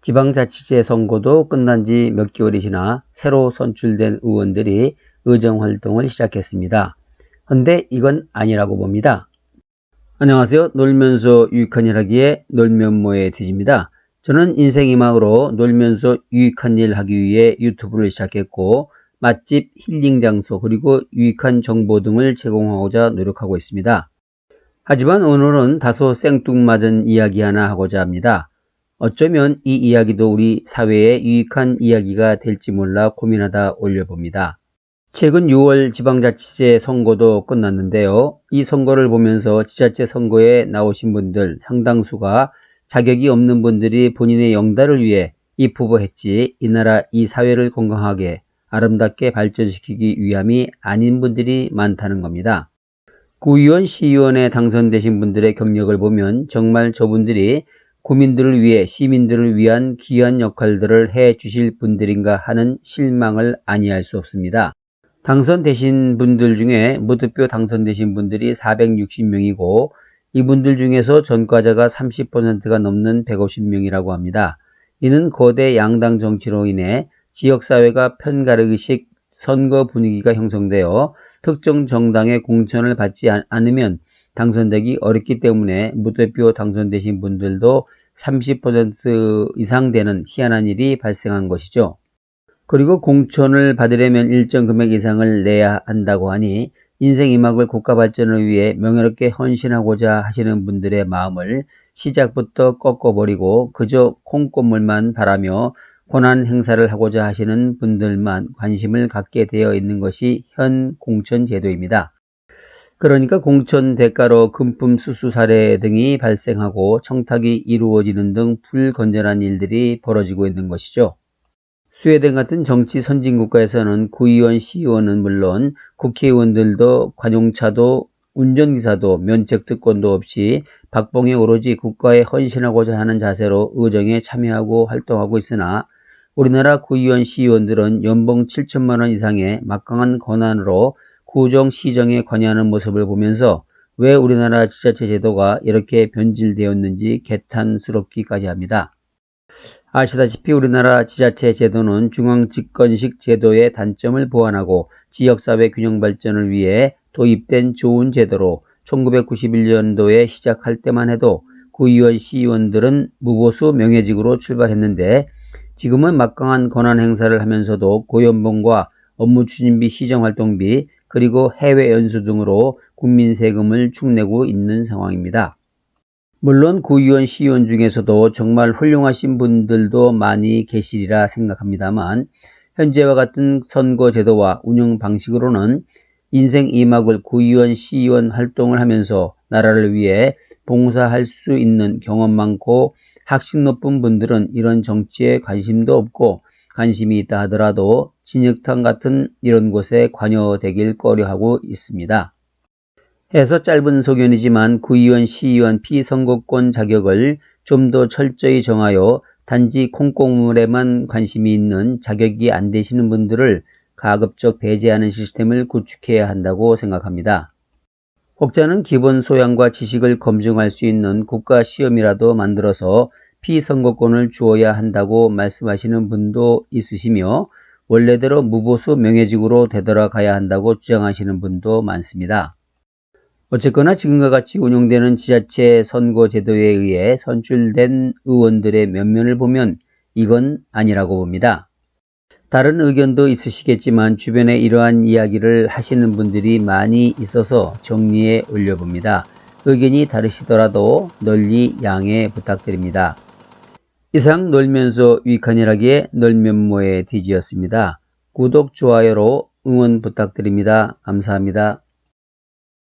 지방자치제 선거도 끝난 지 몇 개월이 지나 새로 선출된 의원들이 의정활동을 시작했습니다. 헌데 이건 아니라고 봅니다. 안녕하세요. 놀면서 유익한 일 하기의 놀면모의 디지입니다. 저는 인생이막으로 놀면서 유익한 일 하기 위해 유튜브를 시작했고 맛집, 힐링 장소, 그리고 유익한 정보 등을 제공하고자 노력하고 있습니다. 하지만 오늘은 다소 생뚱맞은 이야기 하나 하고자 합니다. 어쩌면 이 이야기도 우리 사회에 유익한 이야기가 될지 몰라 고민하다 올려봅니다. 최근 6월 지방자치제 선거도 끝났는데요. 이 선거를 보면서 지자체 선거에 나오신 분들 상당수가 자격이 없는 분들이 본인의 영달을 위해 입후보했지 이 나라 이 사회를 건강하게 아름답게 발전시키기 위함이 아닌 분들이 많다는 겁니다. 구의원, 시의원에 당선되신 분들의 경력을 보면 정말 저분들이 국민들을 위해 시민들을 위한 귀한 역할들을 해 주실 분들인가 하는 실망을 아니할 수 없습니다. 당선되신 분들 중에 무투표 당선되신 분들이 460명이고 이분들 중에서 전과자가 30%가 넘는 150명이라고 합니다. 이는 거대 양당 정치로 인해 지역사회가 편가르기식 선거 분위기가 형성되어 특정 정당의 공천을 받지 않으면 당선되기 어렵기 때문에 무투표 당선되신 분들도 30% 이상 되는 희한한 일이 발생한 것이죠. 그리고 공천을 받으려면 일정 금액 이상을 내야 한다고 하니 인생 이막을 국가 발전을 위해 명예롭게 헌신하고자 하시는 분들의 마음을 시작부터 꺾어버리고 그저 콩고물만 바라며 권한 행사를 하고자 하시는 분들만 관심을 갖게 되어 있는 것이 현 공천 제도입니다. 그러니까 공천 대가로 금품 수수 사례 등이 발생하고 청탁이 이루어지는 등 불건전한 일들이 벌어지고 있는 것이죠. 스웨덴 같은 정치 선진국가에서는 구의원, 시의원은 물론 국회의원들도 관용차도 운전기사도 면책특권도 없이 박봉에 오로지 국가에 헌신하고자 하는 자세로 의정에 참여하고 활동하고 있으나 우리나라 구의원, 시의원들은 연봉 7천만 원 이상의 막강한 권한으로 구정, 시정에 관여하는 모습을 보면서 왜 우리나라 지자체 제도가 이렇게 변질되었는지 개탄스럽기까지 합니다. 아시다시피 우리나라 지자체 제도는 중앙집권식 제도의 단점을 보완하고 지역사회 균형 발전을 위해 도입된 좋은 제도로 1991년도에 시작할 때만 해도 구의원, 시의원들은 무보수 명예직으로 출발했는데 지금은 막강한 권한 행사를 하면서도 고연봉과 업무 추진비, 시정활동비, 그리고 해외 연수 등으로 국민 세금을 축내고 있는 상황입니다. 물론 구의원, 시의원 중에서도 정말 훌륭하신 분들도 많이 계시리라 생각합니다만 현재와 같은 선거 제도와 운영 방식으로는 인생 이막을 구의원, 시의원 활동을 하면서 나라를 위해 봉사할 수 있는 경험 많고 학식 높은 분들은 이런 정치에 관심도 없고 관심이 있다 하더라도 진흙탕 같은 이런 곳에 관여되길 꺼려하고 있습니다. 해서 짧은 소견이지만 구의원, 시의원 피선거권 자격을 좀 더 철저히 정하여 단지 콩고물에만 관심이 있는 자격이 안 되시는 분들을 가급적 배제하는 시스템을 구축해야 한다고 생각합니다. 혹자는 기본 소양과 지식을 검증할 수 있는 국가시험이라도 만들어서 피선거권을 주어야 한다고 말씀하시는 분도 있으시며 원래대로 무보수 명예직으로 되돌아가야 한다고 주장하시는 분도 많습니다. 어쨌거나 지금과 같이 운영되는 지자체 선거 제도에 의해 선출된 의원들의 면면을 보면 이건 아니라고 봅니다. 다른 의견도 있으시겠지만 주변에 이러한 이야기를 하시는 분들이 많이 있어서 정리해 올려봅니다. 의견이 다르시더라도 널리 양해 부탁드립니다. 이상 놀면서 유익한 일 하기의 놀면모의 디지였습니다. 구독, 좋아요로 응원 부탁드립니다. 감사합니다.